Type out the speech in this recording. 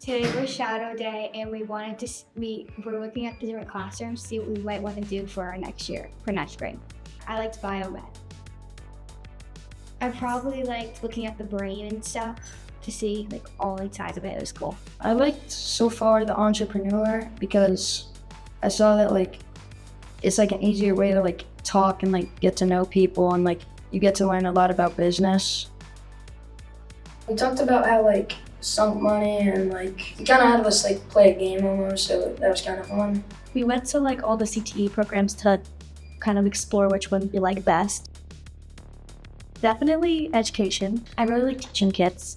Today was Shadow Day, and we wanted to we're looking at the different classrooms to see what we might want to do for our next year, for next grade. I liked biomed. I probably liked looking at the brain and stuff to see like all sides of it. It was cool. I liked so far the entrepreneur because I saw that like it's like an easier way to like talk and like get to know people, and like you get to learn a lot about business. We talked about how like sunk money and like you kind of had us like play a game almost, so that was kind of fun. We went to like all the CTE programs to kind of explore which one we like best. Definitely education. I really like teaching kids.